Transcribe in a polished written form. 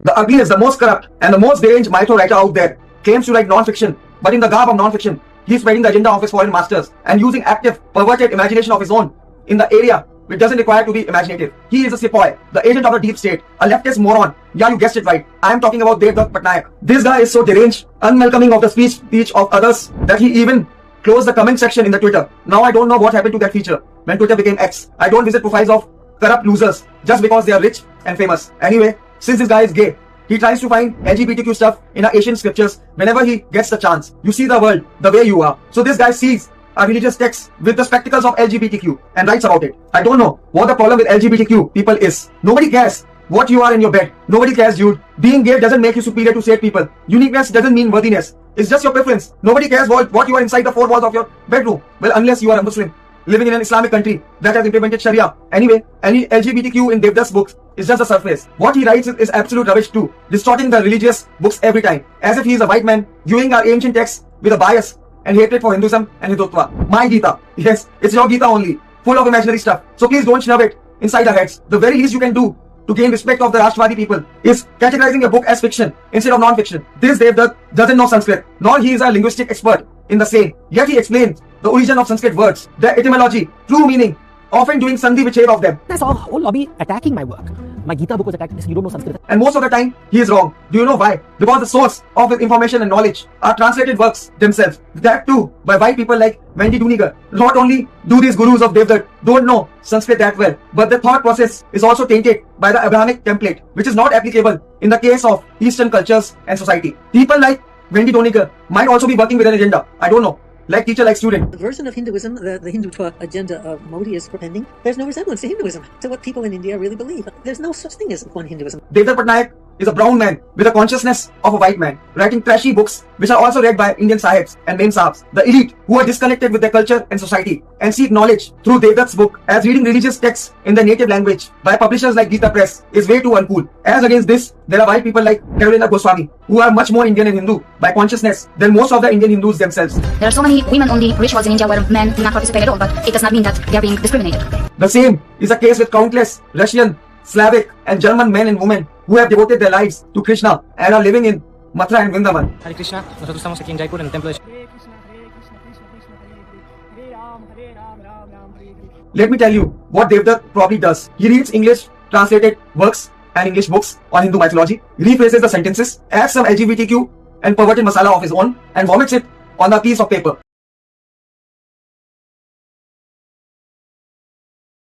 The ugliest, the most corrupt, and the most deranged mytho writer out there claims to write non-fiction, but in the garb of non-fiction, he is spreading the agenda of his foreign masters and using active, perverted imagination of his own in the area which doesn't require to be imaginative. He is a sepoy, the agent of the deep state, a leftist moron. Yeah, you guessed it right. I am talking about Devdutt Pattanaik. This guy is so deranged, unwelcoming of the speech of others that he even closed the comment section in the Twitter. Now I don't know what happened to that feature when Twitter became X. I don't visit profiles of corrupt losers just because they are rich and famous. Anyway, since this guy is gay, he tries to find LGBTQ stuff in our Asian scriptures whenever he gets the chance. You see the world the way you are. So this guy sees a religious text with the spectacles of LGBTQ and writes about it. I don't know what the problem with LGBTQ people is. Nobody cares what you are in your bed. Nobody cares, dude. Being gay doesn't make you superior to straight people. Uniqueness doesn't mean worthiness. It's just your preference. Nobody cares what you are inside the four walls of your bedroom. Well, unless you are a Muslim living in an Islamic country that has implemented Sharia. Anyway, any LGBTQ in Devdutt's books is just a surface. What he writes is absolute rubbish too, distorting the religious books every time, as if he is a white man viewing our ancient texts with a bias and hatred for Hinduism and Hindutva. My Gita, yes, it's your Gita only, full of imaginary stuff. So please don't shove it inside our heads. The very least you can do to gain respect of the Rashtrwadi people is categorizing a book as fiction instead of non-fiction. This Devdutt doesn't know Sanskrit, nor he is a linguistic expert in the same. Yet he explains the origin of Sanskrit words, their etymology, true meaning, often doing Sandhi Vichhed of them. I saw a whole lobby attacking my work. My Gita book was attacked. You don't know Sanskrit. And most of the time, he is wrong. Do you know why? Because the source of his information and knowledge are translated works themselves. That too, by white people like Wendy Doniger. Not only do these gurus of Devdutt don't know Sanskrit that well, but the thought process is also tainted by the Abrahamic template, which is not applicable in the case of Eastern cultures and society. People like Wendy Doniger might also be working with an agenda. I don't know. Like teacher, like student. The version of Hinduism, the Hindutva agenda of Modi is propending, there's no resemblance to Hinduism, to what people in India really believe. There's no such thing as one Hinduism. Devdutt Pattanaik is a brown man with a consciousness of a white man, writing trashy books which are also read by Indian sahibs and mem sahibs, the elite who are disconnected with their culture and society and seek knowledge through Devdutt's book, as reading religious texts in their native language by publishers like Gita Press is way too uncool. As against this, there are white people like Carolina Goswami who are much more Indian and Hindu by consciousness than most of the Indian Hindus themselves. There are so many women-only rituals in India where men do not participate at all, but it does not mean that they are being discriminated. The same is the case with countless Russian, Slavic and German men and women who have devoted their lives to Krishna and are living in Mathura and Vrindavan. Hare Krishna, nosotros estamos aquí en Jaipur en el templo de... Let me tell you what Devdutt probably does. He reads English translated works and English books on Hindu mythology, rephrases the sentences, adds some LGBTQ and perverted masala of his own, and vomits it on a piece of paper.